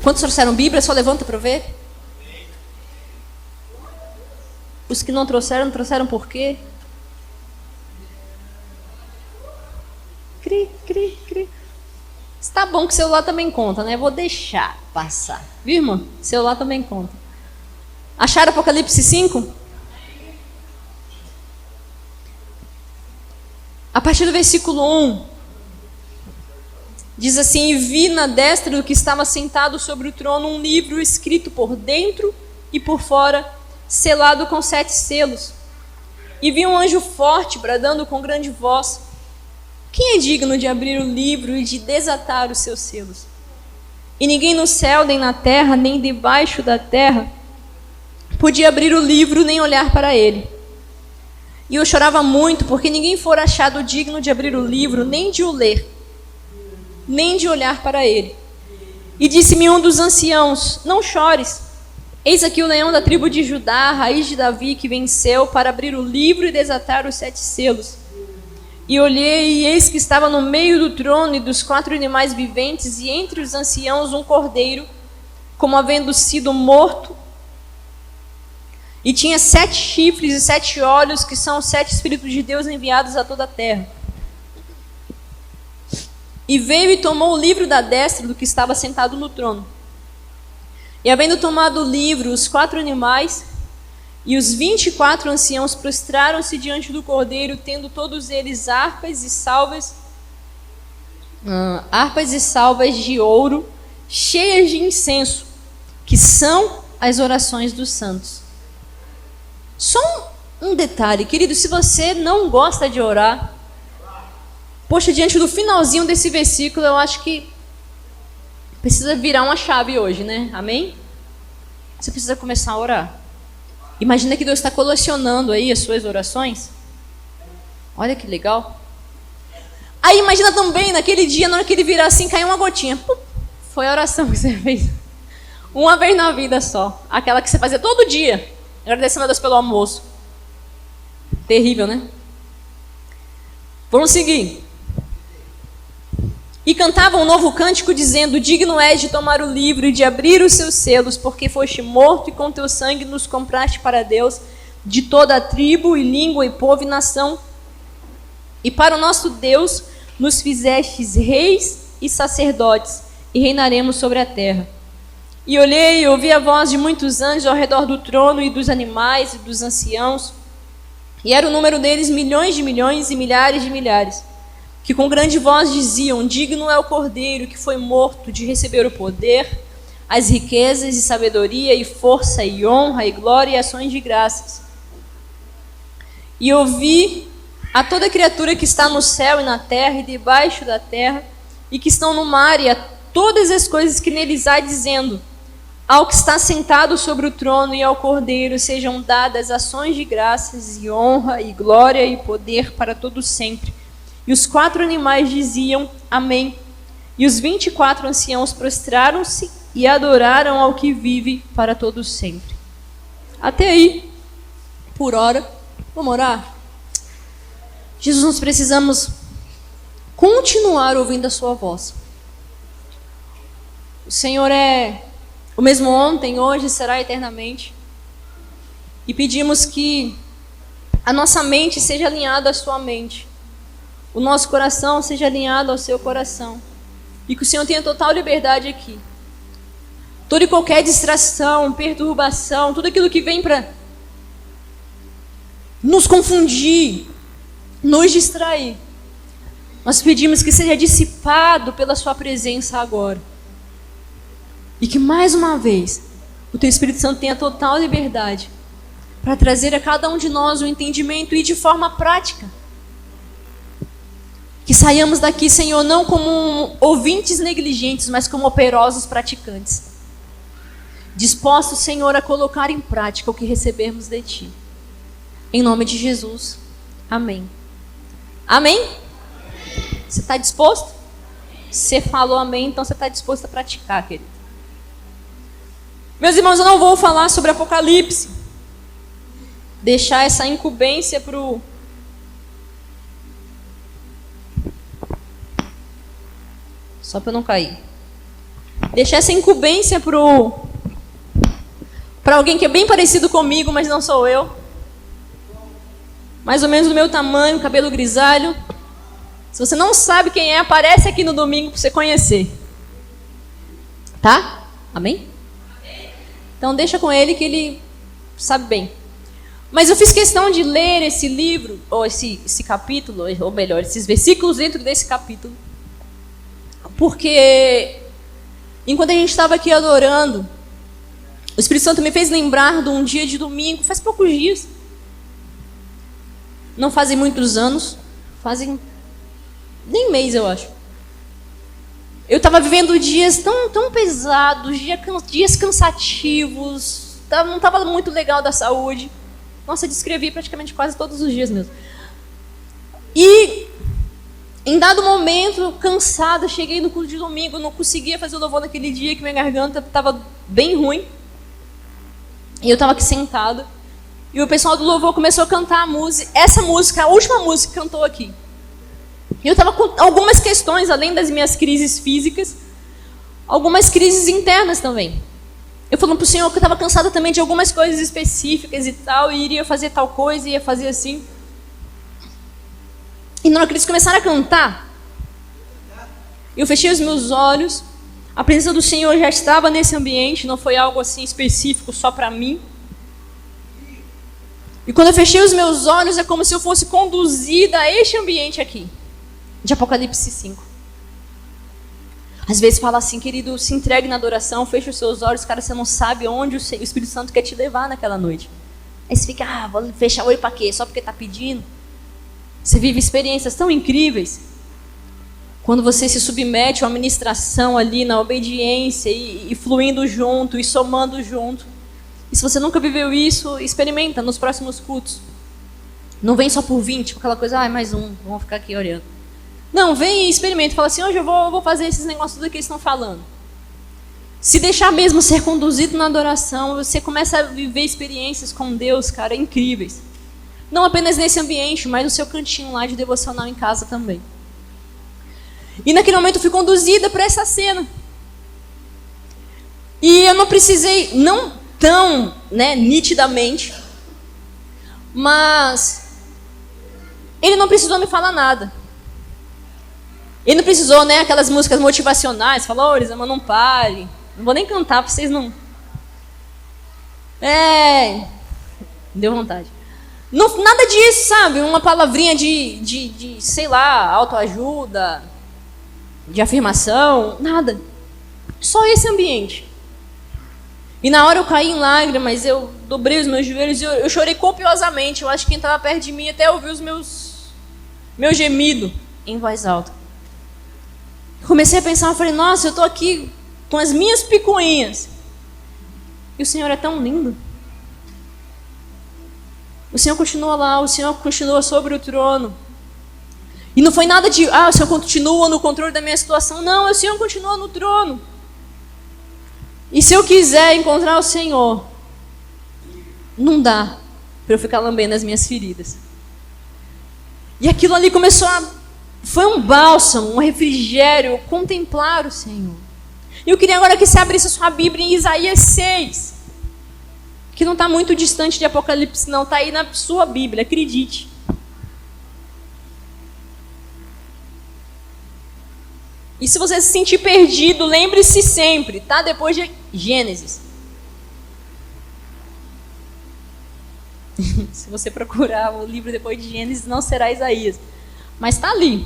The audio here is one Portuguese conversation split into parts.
Quantos trouxeram Bíblia? Só levanta para eu ver. Os que não trouxeram por quê? Cri. Está bom que celular também conta, né? Vou deixar passar. Viu, irmão? Celular também conta. Acharam Apocalipse 5? A partir do versículo 1, diz assim: e vi na destra do que estava sentado sobre o trono um livro escrito por dentro e por fora, selado com 7 selos. E vi um anjo forte bradando com grande voz: quem é digno de abrir o livro e de desatar os seus selos? E ninguém no céu, nem na terra, nem debaixo da terra podia abrir o livro nem olhar para ele. E eu chorava muito, porque ninguém fora achado digno de abrir o livro, nem de o ler, nem de olhar para ele. E disse-me um dos anciãos: não chores, eis aqui o leão da tribo de Judá, a raiz de Davi, que venceu para abrir o livro e desatar os 7 selos. E olhei, e eis que estava no meio do trono e dos 4 animais viventes, e entre os anciãos um cordeiro, como havendo sido morto, e tinha 7 chifres e 7 olhos, que são os 7 Espíritos de Deus enviados a toda a terra. E veio e tomou o livro da destra do que estava sentado no trono. E havendo tomado o livro, os 4 animais e os 24 anciãos prostraram-se diante do cordeiro, tendo todos eles harpas e salvas de ouro, cheias de incenso, que são as orações dos santos. Só um detalhe, querido: se você não gosta de orar, poxa, diante do finalzinho desse versículo, eu acho que precisa virar uma chave hoje, né? Amém? Você precisa começar a orar. Imagina que Deus está colecionando aí as suas orações. Olha que legal. Aí imagina também, naquele dia, na hora que ele virar assim, caiu uma gotinha. Pum, foi a oração que você fez. Uma vez na vida só. Aquela que você fazia todo dia, agradecendo a Deus pelo almoço. Terrível, né? Vamos seguir. E cantavam um novo cântico, dizendo: digno és de tomar o livro e de abrir os seus selos, porque foste morto e com teu sangue nos compraste para Deus de toda a tribo e língua e povo e nação. E para o nosso Deus nos fizestes reis e sacerdotes, e reinaremos sobre a terra. E olhei e ouvi a voz de muitos anjos ao redor do trono e dos animais e dos anciãos, e era o número deles milhões de milhões e milhares de milhares, que com grande voz diziam: digno é o Cordeiro que foi morto de receber o poder, as riquezas e sabedoria e força e honra e glória e ações de graças. E ouvi a toda criatura que está no céu e na terra e debaixo da terra, e que estão no mar, e a todas as coisas que neles há, dizendo: ao que está sentado sobre o trono e ao Cordeiro sejam dadas ações de graças e honra e glória e poder para todos sempre. E os 4 animais diziam: amém. E os 24 anciãos prostraram-se e adoraram ao que vive para todos sempre. Até aí, por hora. Vamos orar? Jesus, nós precisamos continuar ouvindo a sua voz. O Senhor é o mesmo ontem, hoje e será eternamente. E pedimos que a nossa mente seja alinhada à sua mente, o nosso coração seja alinhado ao seu coração, e que o Senhor tenha total liberdade aqui. Toda e qualquer distração, perturbação, tudo aquilo que vem para nos confundir, nos distrair, nós pedimos que seja dissipado pela sua presença agora. E que mais uma vez o teu Espírito Santo tenha total liberdade para trazer a cada um de nós o entendimento e de forma prática. Que saiamos daqui, Senhor, não como ouvintes negligentes, mas como operosos praticantes. Dispostos, Senhor, a colocar em prática o que recebermos de Ti. Em nome de Jesus. Amém. Amém? Você está disposto? Você falou amém, então você está disposto a praticar, querido. Meus irmãos, eu não vou falar sobre Apocalipse. Deixar essa incumbência para o... Só para eu não cair. deixar essa incumbência para alguém que é bem parecido comigo, mas não sou eu. Mais ou menos do meu tamanho, cabelo grisalho. Se você não sabe quem é, aparece aqui no domingo para você conhecer. Tá? Amém? Então deixa com ele que ele sabe bem. Mas eu fiz questão de ler esse livro, ou esse capítulo, ou melhor, esses versículos dentro desse capítulo. Porque enquanto a gente estava aqui adorando, o Espírito Santo me fez lembrar de um dia de domingo, faz poucos dias. Não fazem muitos anos, fazem nem mês, eu acho. Eu estava vivendo dias tão pesados, dias cansativos, não estava muito legal da saúde. Nossa, descrevi praticamente quase todos os dias mesmo. E em dado momento, cansada, cheguei no culto de domingo, não conseguia fazer o louvor naquele dia, que minha garganta estava bem ruim. E eu estava aqui sentada. E o pessoal do louvor começou a cantar a música. Essa música, a última música que cantou aqui. E eu estava com algumas questões, além das minhas crises físicas, algumas crises internas também. Eu falando para o Senhor que eu estava cansada também de algumas coisas específicas e tal, e iria fazer tal coisa, ia fazer assim. E na hora que eles começaram a cantar, eu fechei os meus olhos, a presença do Senhor já estava nesse ambiente, não foi algo assim específico só para mim. E quando eu fechei os meus olhos, é como se eu fosse conduzida a este ambiente aqui, de Apocalipse 5. Às vezes fala assim, querido, se entregue na adoração, feche os seus olhos, cara, você não sabe onde o Espírito Santo quer te levar naquela noite. Aí você fica, vou fechar o olho para quê? Só porque está pedindo? Você vive experiências tão incríveis. Quando você se submete a uma ministração ali na obediência e fluindo junto e somando junto. E se você nunca viveu isso, experimenta nos próximos cultos. Não vem só por 20, aquela coisa, mais um, vamos ficar aqui olhando. Não, vem e experimenta. Fala assim, hoje eu vou fazer esses negócios do que eles estão falando. Se deixar mesmo ser conduzido na adoração, você começa a viver experiências com Deus, cara, incríveis. Não apenas nesse ambiente, mas no seu cantinho lá de devocional em casa também. E naquele momento eu fui conduzida para essa cena. E eu não precisei, não tão nitidamente, mas ele não precisou me falar nada. Ele não precisou, aquelas músicas motivacionais, falou, Elisama, não pare. Não vou nem cantar para vocês não. Deu vontade. Não, nada disso, sabe? Uma palavrinha de sei lá, autoajuda, de afirmação, nada. Só esse ambiente. E na hora eu caí em lágrimas, eu dobrei os meus joelhos e eu chorei copiosamente. Eu acho que quem estava perto de mim até ouviu os meu gemido em voz alta. Comecei a pensar, eu falei, nossa, eu estou aqui com as minhas picuinhas. E o Senhor é tão lindo. O Senhor continua lá, o Senhor continua sobre o trono. E não foi nada de, o Senhor continua no controle da minha situação. Não, o Senhor continua no trono. E se eu quiser encontrar o Senhor, não dá para eu ficar lambendo as minhas feridas. E aquilo ali foi um bálsamo, um refrigério, contemplar o Senhor. E eu queria agora que você abrisse a sua Bíblia em Isaías 6. Que não está muito distante de Apocalipse, não. Está aí na sua Bíblia, acredite. E se você se sentir perdido, lembre-se sempre, tá? Depois de Gênesis. Se você procurar o livro depois de Gênesis, não será Isaías. Mas está ali.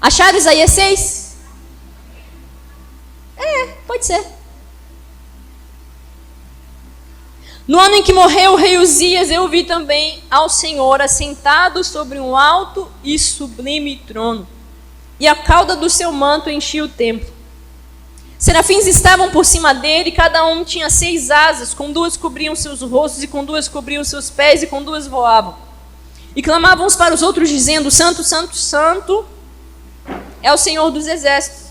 Acharam Isaías 6? Pode ser. No ano em que morreu o rei Uzias, eu vi também ao Senhor assentado sobre um alto e sublime trono. E a cauda do seu manto enchia o templo. Serafins estavam por cima dele, e cada um tinha 6 asas, com 2 cobriam seus rostos, e com 2 cobriam seus pés, e com 2 voavam. E clamavam uns para os outros, dizendo, Santo, Santo, Santo é o Senhor dos exércitos.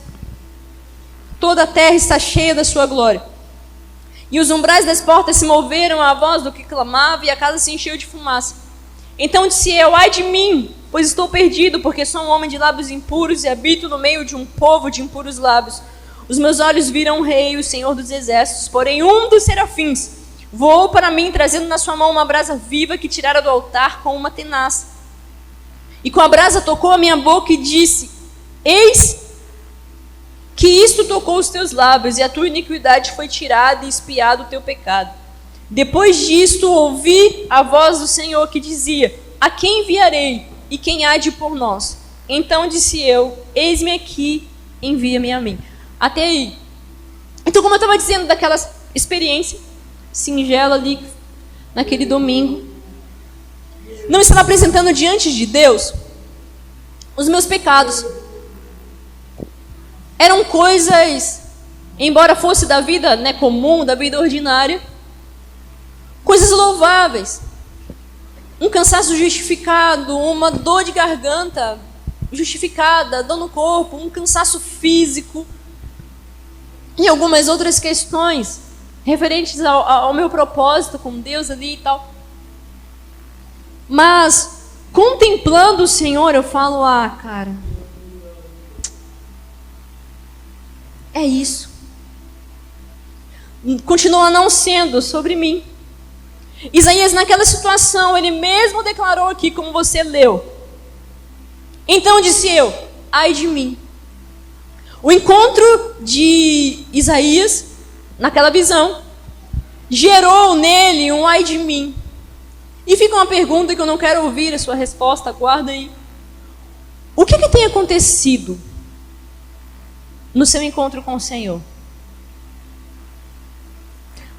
Toda a terra está cheia da sua glória. E os umbrais das portas se moveram à voz do que clamava, e a casa se encheu de fumaça. Então disse eu, ai de mim, pois estou perdido, porque sou um homem de lábios impuros, e habito no meio de um povo de impuros lábios. Os meus olhos viram o Rei, o Senhor dos Exércitos, porém um dos serafins voou para mim, trazendo na sua mão uma brasa viva que tirara do altar com uma tenaz. E com a brasa tocou a minha boca e disse: eis que isto tocou os teus lábios, e a tua iniquidade foi tirada e expiado o teu pecado. Depois disto ouvi a voz do Senhor que dizia: a quem enviarei? E quem há de ir por nós? Então disse eu: eis-me aqui, envia-me a mim. Até aí. Então, como eu estava dizendo, daquela experiência singela ali, naquele domingo, não estava apresentando diante de Deus os meus pecados. Eram coisas, embora fosse da vida, né, comum, da vida ordinária, coisas louváveis. Um cansaço justificado, uma dor de garganta justificada, dor no corpo, um cansaço físico e algumas outras questões referentes ao meu propósito com Deus ali e tal. Mas, contemplando o Senhor, eu falo: ah, cara, é isso. Continua não sendo sobre mim. Isaías, naquela situação, ele mesmo declarou aqui, como você leu: então disse eu: ai de mim. O encontro de Isaías, naquela visão, gerou nele um ai de mim. E fica uma pergunta que eu não quero ouvir a sua resposta, aguarda aí. O que tem acontecido no seu encontro com o Senhor?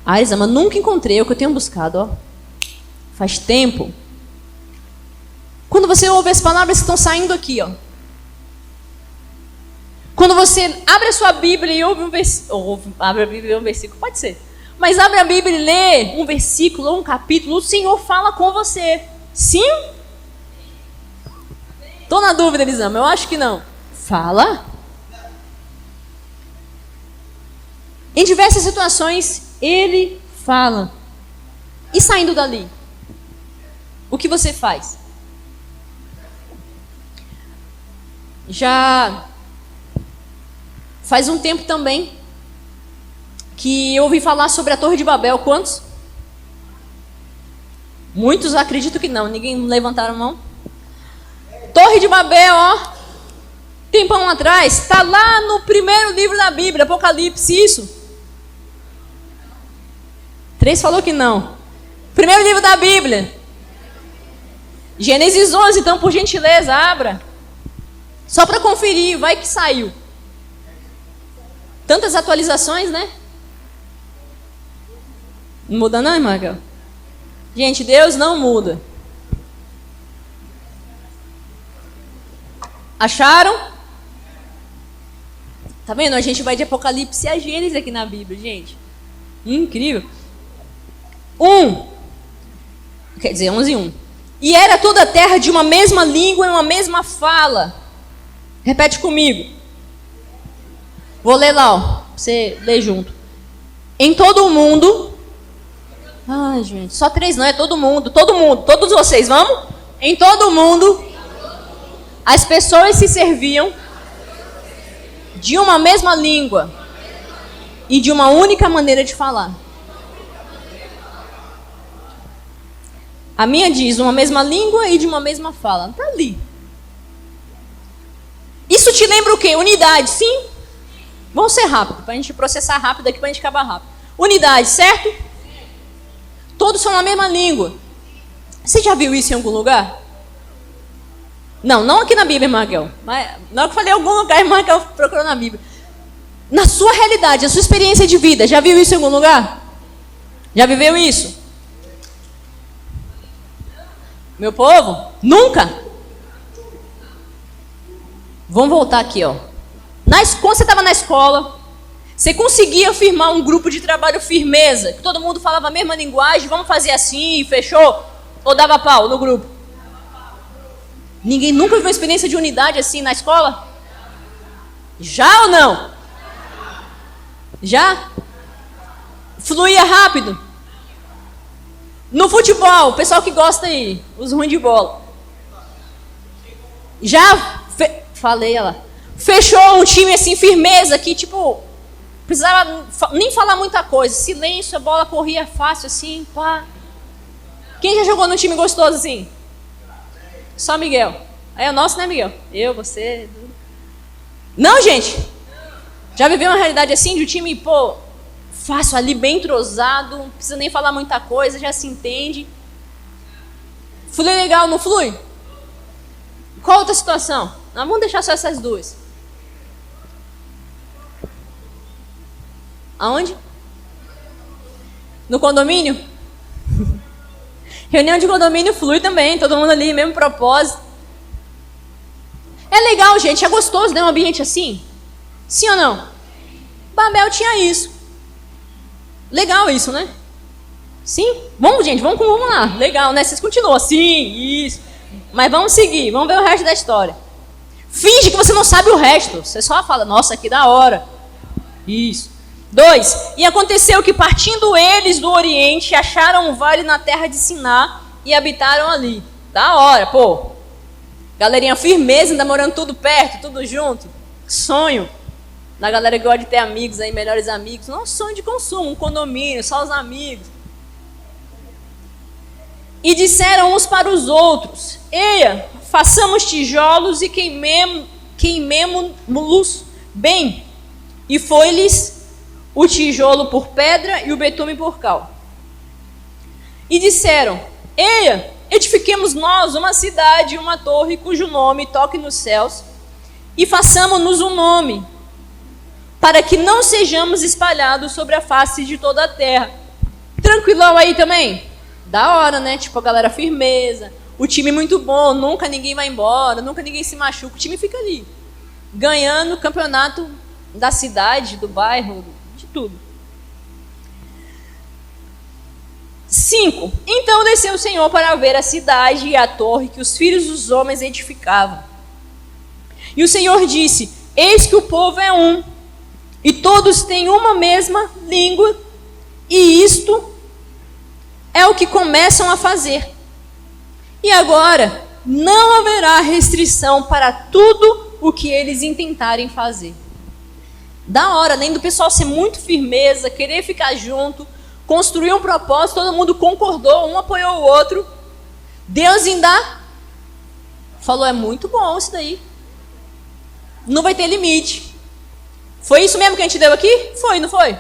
Ah, Isama, nunca encontrei o que eu tenho buscado, ó. Faz tempo. Quando você ouve as palavras que estão saindo aqui, ó. Quando você abre a sua Bíblia e ouve um versículo, abre a Bíblia e lê um versículo, pode ser. Mas abre a Bíblia e lê um versículo ou um capítulo, o Senhor fala com você. Sim? Estou na dúvida, Elisama, eu acho que não. Fala. Em diversas situações, Ele fala. E saindo dali, o que você faz? Já faz um tempo também que eu ouvi falar sobre a Torre de Babel. Quantos? Muitos, acredito que não. Ninguém levantaram a mão. Torre de Babel, ó. Tempão atrás. Está lá no primeiro livro da Bíblia, Apocalipse, isso? 3 falou que não. Primeiro livro da Bíblia. Gênesis 11, então, por gentileza, abra. Só para conferir, vai que saiu. Tantas atualizações, né? Não muda não, irmã Raquel? Gente, Deus não muda. Acharam? Tá vendo? A gente vai de Apocalipse a Gênesis aqui na Bíblia, gente. Incrível. 11 e 1. E era toda a terra de uma mesma língua e uma mesma fala. Repete comigo. Vou ler lá, ó. Pra você ler junto. Em todo o mundo. Ai, gente, só 3 não, é todo mundo. Todo mundo, todos vocês, vamos? Em todo o mundo, as pessoas se serviam de uma mesma língua e de uma única maneira de falar. A minha diz uma mesma língua e de uma mesma fala. Está ali. Isso te lembra o quê? Unidade, sim? Vamos ser rápido, para a gente processar rápido aqui, para a gente acabar rápido. Unidade, certo? Todos são na mesma língua. Você já viu isso em algum lugar? Não, não aqui na Bíblia, irmã Raquel. Mas, na hora que eu falei em algum lugar, irmã Raquel procurou na Bíblia. Na sua realidade, a sua experiência de vida, já viu isso em algum lugar? Já viveu isso? Meu povo? Nunca? Vamos voltar aqui, ó. Quando você estava na escola, você conseguia firmar um grupo de trabalho firmeza, que todo mundo falava a mesma linguagem, vamos fazer assim, fechou? Ou dava pau no grupo? Ninguém nunca viu uma experiência de unidade assim na escola? Já ou não? Já? Fluía rápido? No futebol, o pessoal que gosta aí, os ruins de bola. Já falei, olha lá. Fechou um time assim, firmeza, que tipo, Precisava nem falar muita coisa. Silêncio, a bola corria fácil assim, pá. Quem já jogou num time gostoso assim? Só Miguel. É o nosso, né, Miguel? Eu, você. Não, gente. Já viveu uma realidade assim de um time, pô, fácil ali, bem entrosado, não precisa nem falar muita coisa, já se entende. Flui legal, não flui? Qual outra situação? Nós vamos deixar só essas duas. Aonde? No condomínio? Reunião de condomínio flui também, todo mundo ali, mesmo propósito. É legal, gente, é gostoso, né, um ambiente assim? Sim ou não? Babel tinha isso. Legal isso, né? Sim? Vamos, gente, vamos lá. Legal, né? Vocês continuam. Sim, isso. Mas vamos seguir, vamos ver o resto da história. Finge que você não sabe o resto. Você só fala, nossa, que da hora. Isso. 2. E aconteceu que partindo eles do Oriente, acharam um vale na terra de Siná e habitaram ali. Da hora, pô. Galerinha firmeza, ainda morando tudo perto, tudo junto. Sonho. Da galera que gosta de ter amigos aí, melhores amigos. Não sonho de consumo, um condomínio, só os amigos. E disseram uns para os outros: eia, façamos tijolos e queimemo-los bem. E foi-lhes o tijolo por pedra e o betume por cal. E disseram: eia, edifiquemos nós uma cidade e uma torre cujo nome toque nos céus, e façamos-nos um nome, para que não sejamos espalhados sobre a face de toda a terra. Tranquilão aí também? Da hora, né? Tipo, a galera firmeza, o time muito bom, nunca ninguém vai embora, nunca ninguém se machuca, o time fica ali, ganhando o campeonato da cidade, do bairro, de tudo. 5. Então desceu o Senhor para ver a cidade e a torre que os filhos dos homens edificavam. E o Senhor disse: eis que o povo é um, e todos têm uma mesma língua, e isto é o que começam a fazer. E agora não haverá restrição para tudo o que eles intentarem fazer. Da hora, nem do pessoal ser muito firmeza, querer ficar junto, construir um propósito, todo mundo concordou, um apoiou o outro. Deus ainda falou: é muito bom isso daí. Não vai ter limite. Foi isso mesmo que a gente deu aqui? Foi, não foi?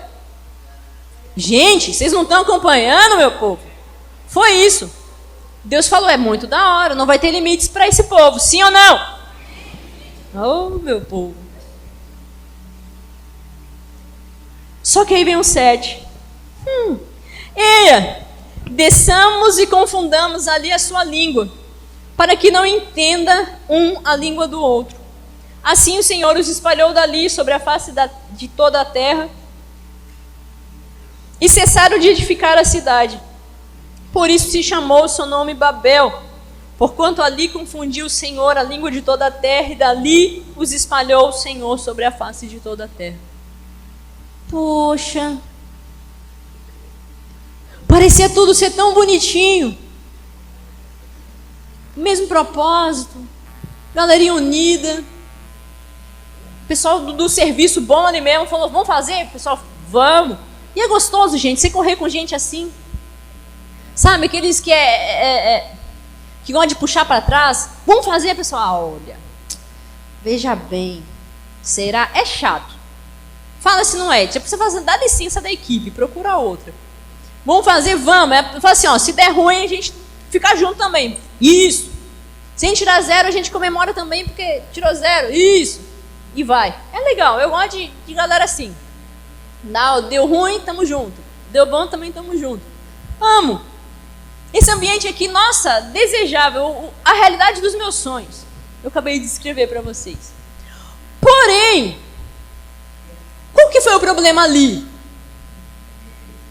Gente, vocês não estão acompanhando, meu povo? Foi isso. Deus falou: é muito da hora, não vai ter limites para esse povo, sim ou não? Oh, meu povo. Só que aí vem o 7. Eia, desçamos e confundamos ali a sua língua, para que não entenda um a língua do outro. Assim o Senhor os espalhou dali sobre a face de toda a terra, e cessaram de edificar a cidade. Por isso se chamou o seu nome Babel, porquanto ali confundiu o Senhor a língua de toda a terra, e dali os espalhou o Senhor sobre a face de toda a terra. Poxa, parecia tudo ser tão bonitinho, mesmo propósito, galerinha unida. O pessoal do serviço bom ali mesmo falou: vamos fazer? O pessoal, vamos. E é gostoso, gente, você correr com gente assim. Sabe, aqueles que que gostam de puxar para trás. Vamos fazer, pessoal? Olha, veja bem, será? É chato. Fala se não é. Você precisa fazer, dá licença da equipe, procura outra. Vamos fazer? Vamos. Fala assim, ó, se der ruim, a gente fica junto também. Isso. Se a gente tirar 0, a gente comemora também, porque tirou 0. Isso. E vai. É legal, eu gosto de galera assim. Deu ruim, tamo junto. Deu bom, também tamo junto. Amo. Esse ambiente aqui, nossa, desejável. A realidade dos meus sonhos. Eu acabei de descrever para vocês. Porém, qual que foi o problema ali?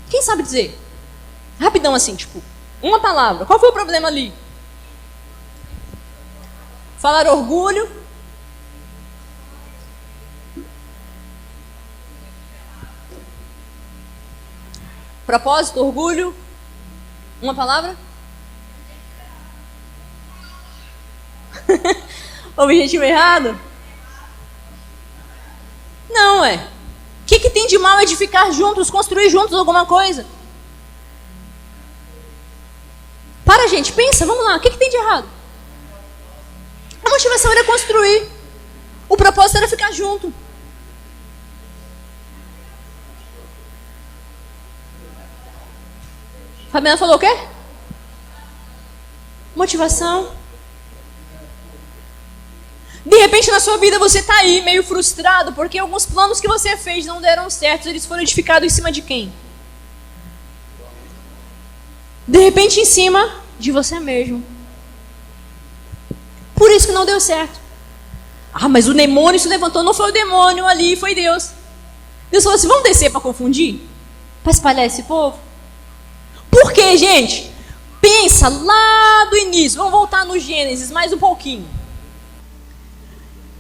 Quem sabe dizer? Rapidão assim, tipo, uma palavra. Qual foi o problema ali? Falar orgulho. Propósito, orgulho. Uma palavra? Objetivo errado? Não, que tem de mal edificar juntos, construir juntos alguma coisa? Para, gente, pensa, vamos lá, o que tem de errado? A motivação era construir. O propósito era ficar junto. Fabiana falou o quê? Motivação. De repente na sua vida você está aí meio frustrado porque alguns planos que você fez não deram certo. Eles foram edificados em cima de quem? De repente em cima de você mesmo. Por isso que não deu certo. Ah, mas o demônio se levantou. Não foi o demônio ali, foi Deus. Deus falou assim, vamos descer para confundir? Para espalhar esse povo? Por quê, gente? Pensa lá do início. Vamos voltar no Gênesis mais um pouquinho.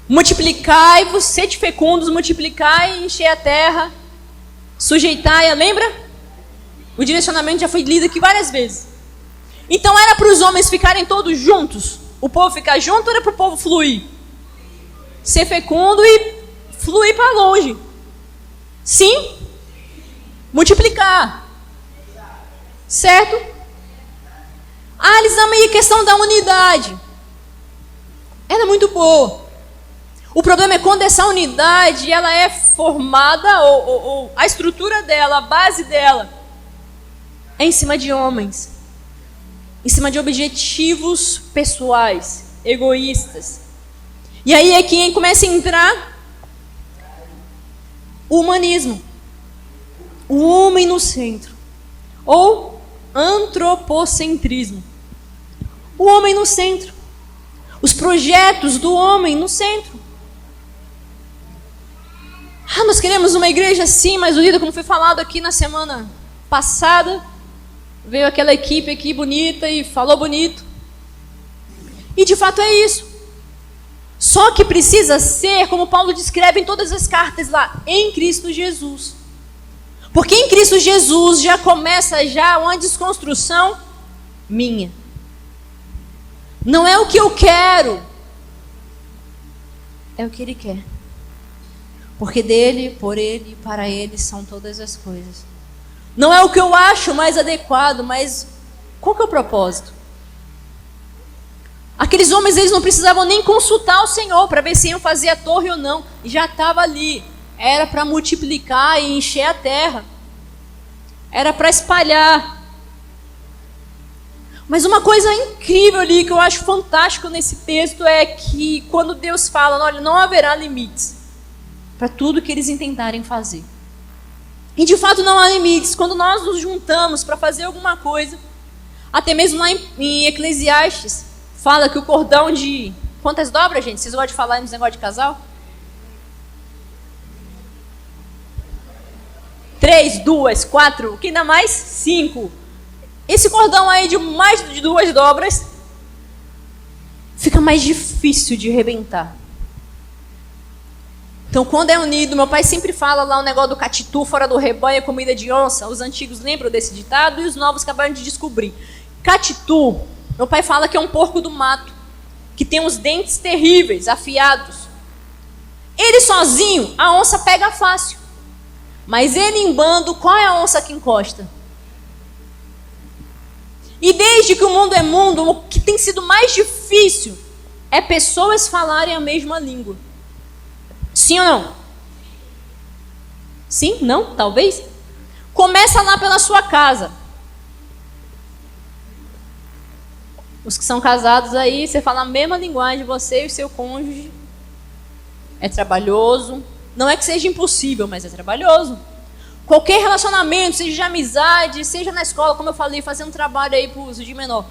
Multiplicai-vos, sede fecundos, multiplicai e enchei a terra. Sujeitai-a, lembra? O direcionamento já foi lido aqui várias vezes. Então era para os homens ficarem todos juntos? O povo ficar junto ou era para o povo fluir? Ser fecundo e fluir para longe. Sim? Multiplicar. Certo? Ah, eles amam a questão da unidade. Ela é muito boa. O problema é quando essa unidade ela é formada, ou a estrutura dela, a base dela, é em cima de homens. Em cima de objetivos pessoais, egoístas. E aí é que começa a entrar o humanismo. O homem no centro. Ou antropocentrismo. O homem no centro. Os projetos do homem no centro. Ah, nós queremos uma igreja assim, mais unida, como foi falado aqui na semana passada. Veio aquela equipe aqui bonita e falou bonito. E de fato é isso. Só que precisa ser, como Paulo descreve em todas as cartas lá, em Cristo Jesus. Porque em Cristo Jesus já começa já uma desconstrução minha. Não é o que eu quero, é o que Ele quer. Porque dele, por Ele e para Ele são todas as coisas. Não é o que eu acho mais adequado, mas qual que é o propósito? Aqueles homens, eles não precisavam nem consultar o Senhor para ver se iam fazer a torre ou não. Já estava ali. Era para multiplicar e encher a terra. Era para espalhar. Mas uma coisa incrível ali, que eu acho fantástico nesse texto, é que quando Deus fala, olha, não haverá limites para tudo que eles intentarem fazer. E de fato não há limites. Quando nós nos juntamos para fazer alguma coisa, até mesmo lá em Eclesiastes, fala que o cordão de... Quantas dobras, gente? Vocês gostam de falar nesse negócio de casal? 3, 2, 4, o que ainda mais? 5. Esse cordão aí de mais de 2 dobras fica mais difícil de arrebentar. Então, quando é unido, meu pai sempre fala lá o negócio do catitu, fora do rebanho, comida de onça. Os antigos lembram desse ditado e os novos acabaram de descobrir. Catitu, meu pai fala que é um porco do mato, que tem uns dentes terríveis, afiados. Ele sozinho, a onça pega fácil. Mas ele em bando, qual é a onça que encosta? E desde que o mundo é mundo, o que tem sido mais difícil é pessoas falarem a mesma língua. Sim ou não? Sim? Não? Talvez? Começa lá pela sua casa. Os que são casados aí, você fala a mesma linguagem, você e o seu cônjuge. É trabalhoso. Não é que seja impossível, mas é trabalhoso. Qualquer relacionamento, seja de amizade, seja na escola, como eu falei, fazendo trabalho aí para o uso de menor.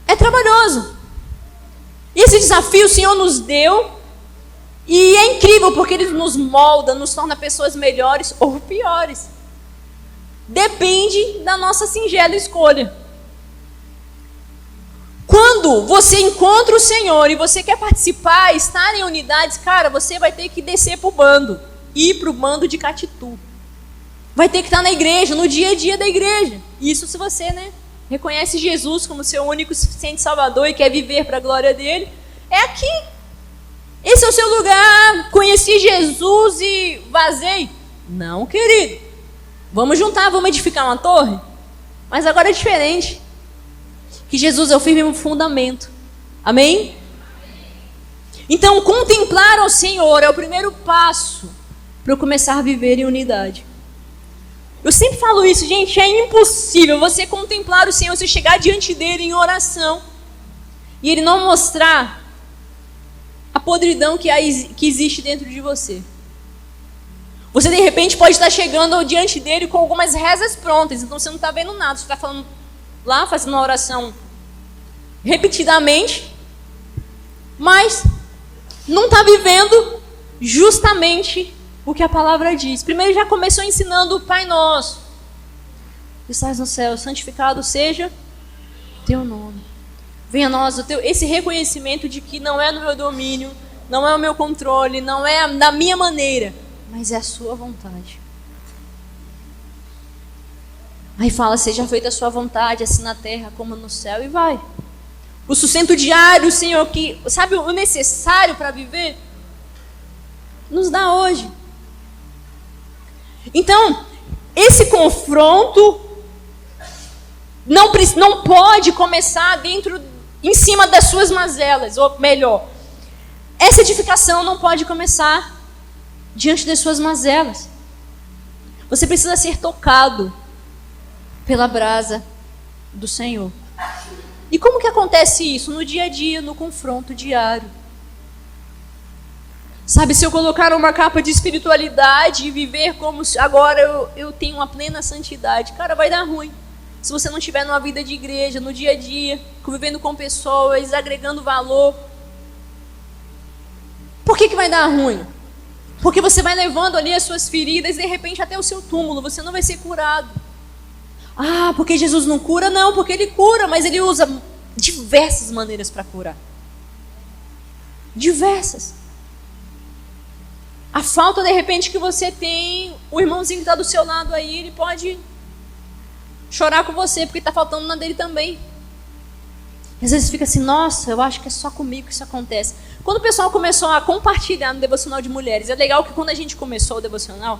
É trabalhoso. E esse desafio o Senhor nos deu. E é incrível porque Ele nos molda, nos torna pessoas melhores ou piores. Depende da nossa singela escolha. Quando você encontra o Senhor e você quer participar, estar em unidades, cara, você vai ter que descer para o bando. Ir para o bando de Catitu. Vai ter que estar na igreja, no dia a dia da igreja. Isso se você, reconhece Jesus como seu único e suficiente Salvador e quer viver para a glória dele. É aqui. Esse é o seu lugar. Conheci Jesus e vazei. Não, querido. Vamos juntar, vamos edificar uma torre? Mas agora é diferente. Que Jesus é o firme fundamento. Amém? Então, contemplar ao Senhor é o primeiro passo para eu começar a viver em unidade. Eu sempre falo isso, gente, é impossível você contemplar o Senhor, você chegar diante dele em oração e ele não mostrar a podridão que existe dentro de você. Você de repente pode estar chegando diante dele com algumas rezas prontas, então você não está vendo nada, você está falando lá, fazendo uma oração repetidamente, mas não está vivendo justamente o que a palavra diz. Primeiro já começou ensinando o Pai Nosso. Que estás no céu, santificado seja teu nome. Venha a nós esse reconhecimento de que não é no meu domínio, não é o meu controle, não é da minha maneira, mas é a sua vontade. Aí fala, seja feita a sua vontade, assim na terra como no céu, e vai. O sustento diário, Senhor, que sabe o necessário para viver, nos dá hoje. Então, esse confronto não pode começar em cima das suas mazelas, ou melhor, essa edificação não pode começar diante das suas mazelas. Você precisa ser tocado pela brasa do Senhor. E como que acontece isso? No dia a dia, no confronto diário. Sabe, se eu colocar uma capa de espiritualidade e viver como se agora eu tenho uma plena santidade, cara, vai dar ruim. Se você não estiver numa vida de igreja, no dia a dia, convivendo com pessoas, agregando valor. Por que vai dar ruim? Porque você vai levando ali as suas feridas e de repente até o seu túmulo, você não vai ser curado. Ah, porque Jesus não cura? Não, porque ele cura, mas ele usa diversas maneiras para curar. Diversas. A falta, de repente, que você tem, o irmãozinho que está do seu lado aí, ele pode chorar com você, porque está faltando na dele também. E às vezes fica assim, nossa, eu acho que é só comigo que isso acontece. Quando o pessoal começou a compartilhar no devocional de mulheres, é legal que quando a gente começou o devocional,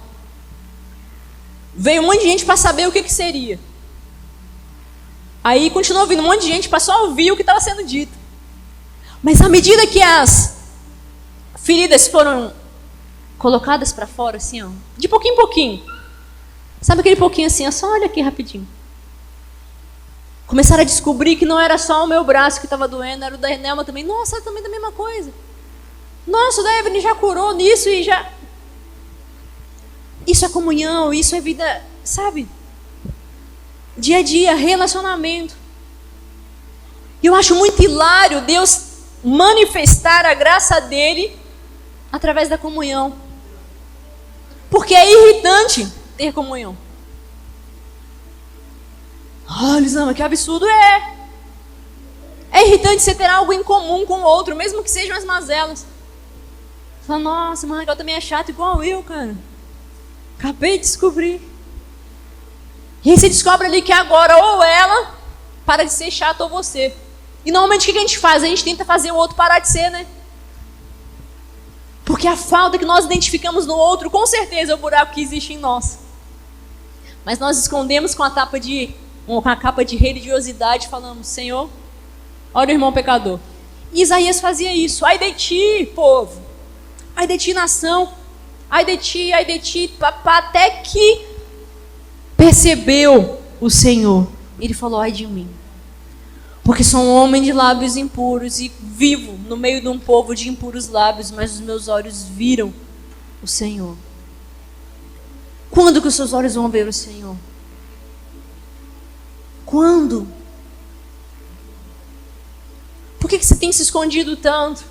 veio um monte de gente para saber o que seria. Aí continuou vindo um monte de gente para só ouvir o que estava sendo dito. Mas à medida que as feridas foram colocadas para fora, assim, ó, de pouquinho em pouquinho. Sabe aquele pouquinho assim, ó, só olha aqui rapidinho. Começaram a descobrir que não era só o meu braço que estava doendo, era o da Nelma também. Nossa, também da mesma coisa. Nossa, o da Evelyn já curou nisso e já... Isso é comunhão, isso é vida, sabe? Dia a dia, relacionamento. E eu acho muito hilário Deus manifestar a graça dele através da comunhão. Porque é irritante ter comunhão. Ah, Lisama, que absurdo é. É irritante você ter algo em comum com o outro, mesmo que sejam as mazelas. Você fala, nossa, mas ela também é chato igual eu, cara. Acabei de descobrir. E aí você descobre ali que agora ou ela para de ser chata ou você. E normalmente o que a gente faz? A gente tenta fazer o outro parar de ser, né? Porque a falta que nós identificamos no outro, com certeza é o buraco que existe em nós. Mas nós escondemos com a capa de religiosidade, falamos, Senhor, olha o irmão pecador. E Isaías fazia isso. Ai de ti, povo. Ai de ti, nação. Ai de ti, até que percebeu o Senhor. Ele falou, ai de mim. Porque sou um homem de lábios impuros e vivo no meio de um povo de impuros lábios, mas os meus olhos viram o Senhor. Quando que os seus olhos vão ver o Senhor? Quando? Por que você tem se escondido tanto?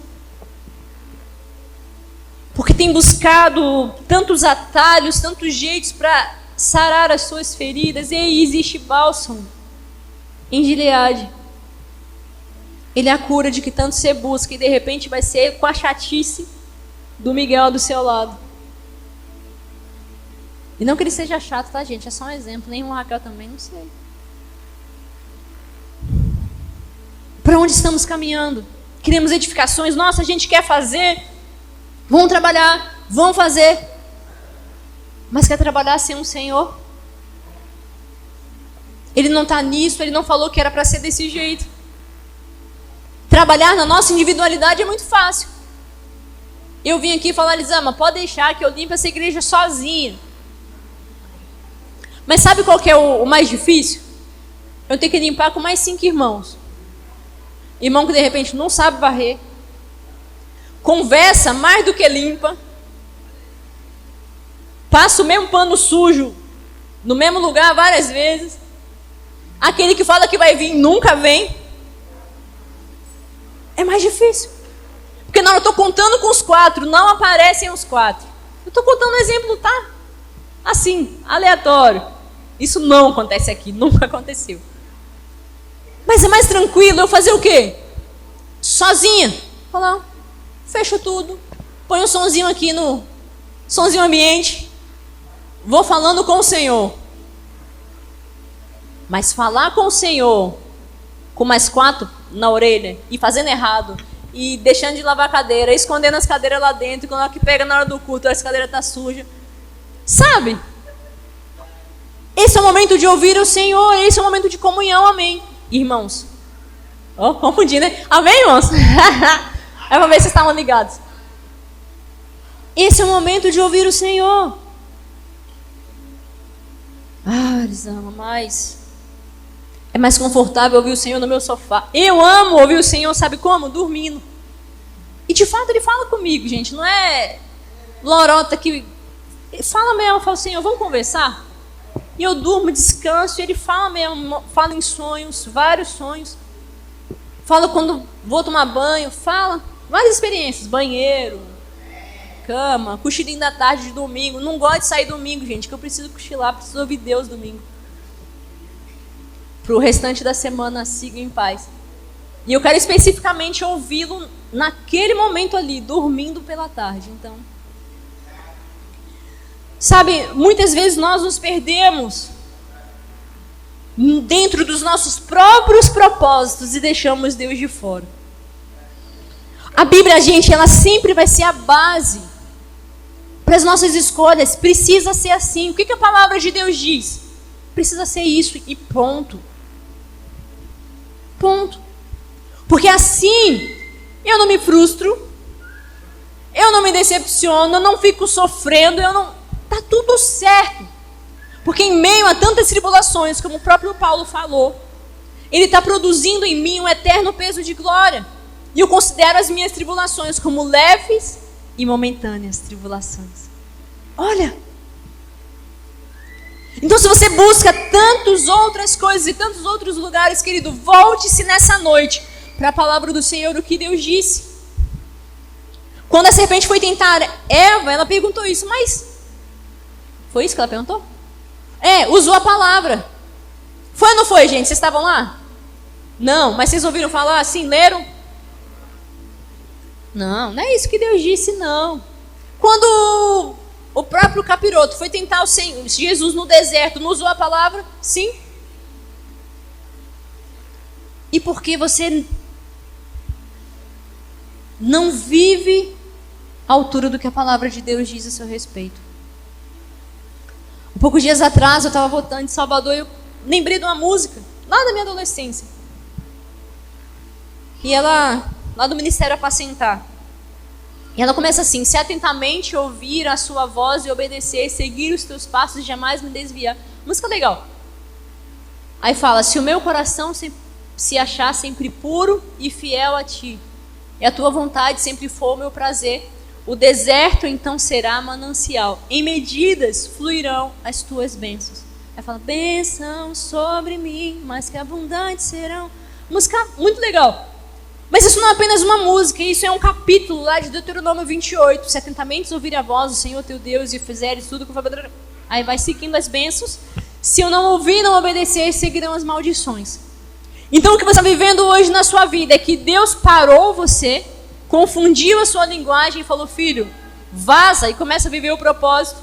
Porque tem buscado tantos atalhos, tantos jeitos para sarar as suas feridas. E aí existe bálsamo em Gileade. Ele é a cura de que tanto você busca e de repente vai ser com a chatice do Miguel do seu lado. E não que ele seja chato, tá, gente? É só um exemplo. Nem o Raquel também, não sei. Para onde estamos caminhando? Queremos edificações. Nossa, a gente quer fazer. Vamos trabalhar. Vamos fazer. mas quer trabalhar sem um Senhor. Ele não está nisso, ele não falou que era para ser desse jeito. Trabalhar na nossa individualidade é muito fácil. Eu vim aqui falar, Elisama, pode deixar que eu limpo essa igreja sozinha. Mas sabe qual que é o mais difícil? Eu tenho que limpar com mais 5 irmãos. Irmão que de repente não sabe varrer, conversa mais do que limpa, passa o mesmo pano sujo no mesmo lugar várias vezes. Aquele que fala que vai vir nunca vem. É mais difícil. Porque não, eu estou contando com os 4, não aparecem os 4. Eu estou contando um exemplo, tá? Assim, aleatório. Isso não acontece aqui, nunca aconteceu. Mas é mais tranquilo eu fazer o quê? Sozinha. Falar, fecho tudo, põe um sonzinho aqui no sonzinho ambiente, vou falando com o Senhor. Mas falar com o Senhor com mais 4 na orelha e fazendo errado e deixando de lavar a cadeira, escondendo as cadeiras lá dentro, quando ela que pega na hora do culto, as cadeiras tá suja. Sabe? Esse é o momento de ouvir o Senhor, esse é o momento de comunhão, amém. Irmãos. Oh, confundi, né? Amém, irmãos? É para ver se vocês estavam ligados. Esse é o momento de ouvir o Senhor. Elisama, mas é mais confortável ouvir o Senhor no meu sofá. Eu amo ouvir o Senhor, sabe como? Dormindo. E de fato ele fala comigo, gente. Não é lorota que... Ele fala mesmo, fala, Senhor, vamos conversar? E eu durmo, descanso, e ele fala mesmo, fala em sonhos, vários sonhos. Fala quando vou tomar banho, fala várias experiências, banheiro, cama, cochilinho da tarde de domingo. Não gosto de sair domingo, gente, que eu preciso cochilar, preciso ouvir Deus domingo. Para o restante da semana, siga em paz. E eu quero especificamente ouvi-lo naquele momento ali, dormindo pela tarde. Então, sabe, muitas vezes nós nos perdemos dentro dos nossos próprios propósitos e deixamos Deus de fora. A Bíblia, gente, ela sempre vai ser a base para as nossas escolhas. Precisa ser assim. O que a palavra de Deus diz? Precisa ser isso e ponto. Ponto. Porque assim eu não me frustro, eu não me decepciono, eu não fico sofrendo, tá tudo certo. Porque em meio a tantas tribulações, como o próprio Paulo falou, ele está produzindo em mim um eterno peso de glória. E eu considero as minhas tribulações como leves e momentâneas tribulações. Olha. Então se você busca tantas outras coisas e tantos outros lugares, querido, volte-se nessa noite para a palavra do Senhor, o que Deus disse. Quando a serpente foi tentar Eva, ela perguntou isso, mas... Foi isso que ela perguntou? Usou a palavra. Foi ou não foi, gente? Vocês estavam lá? Não, mas vocês ouviram falar assim? Leram? Não é isso que Deus disse, não. Quando o próprio capiroto foi tentar o Senhor, Jesus no deserto, não usou a palavra? Sim. E por que você não vive à altura do que a palavra de Deus diz a seu respeito? Poucos dias atrás eu estava voltando de Salvador e eu lembrei de uma música lá da minha adolescência. E ela, lá do Ministério Apacentar. E ela começa assim: se atentamente ouvir a sua voz e obedecer, seguir os teus passos e jamais me desviar. Música legal. Aí fala: se o meu coração se achar sempre puro e fiel a ti, e a tua vontade sempre for o meu prazer, o deserto então será manancial. Em medidas fluirão as tuas bênçãos. Aí fala: bênçãos sobre mim, mais que abundantes serão. Música muito legal. Mas isso não é apenas uma música, isso é um capítulo lá de Deuteronômio 28. Se atentamente ouvir a voz do Senhor teu Deus e fizeres tudo com... Aí vai seguindo as bênçãos. Se eu não ouvir e não obedecer, seguirão as maldições. Então o que você está vivendo hoje na sua vida é que Deus parou você, confundiu a sua linguagem e falou: filho, vaza e começa a viver o propósito.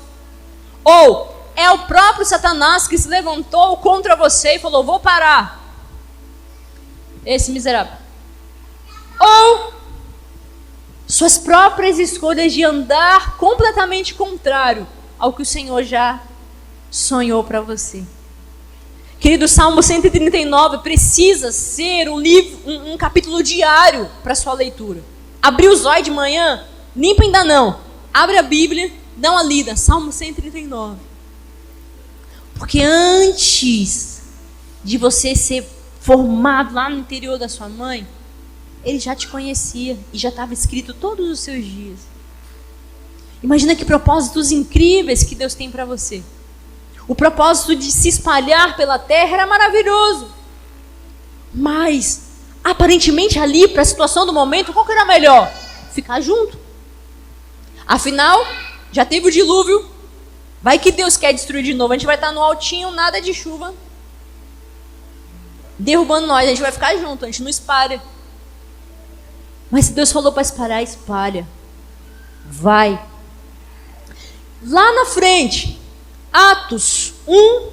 Ou é o próprio Satanás que se levantou contra você e falou: vou parar. Esse miserável. Ou suas próprias escolhas de andar completamente contrário ao que o Senhor já sonhou para você. Querido, Salmo 139 precisa ser um capítulo diário para sua leitura. Abriu os olhos de manhã? Limpa ainda não. Abre a Bíblia, dá uma lida. Salmo 139. Porque antes de você ser formado lá no interior da sua mãe, Ele já te conhecia e já estava escrito todos os seus dias. Imagina que propósitos incríveis que Deus tem para você. O propósito de se espalhar pela terra era maravilhoso. Mas, aparentemente ali, para a situação do momento, qual que era melhor? Ficar junto. Afinal, já teve o dilúvio. Vai que Deus quer destruir de novo. A gente vai estar no altinho, nada de chuva, derrubando nós. A gente vai ficar junto, a gente não espalha. Mas se Deus falou para espalhar, espalha. Vai. Lá na frente, Atos 1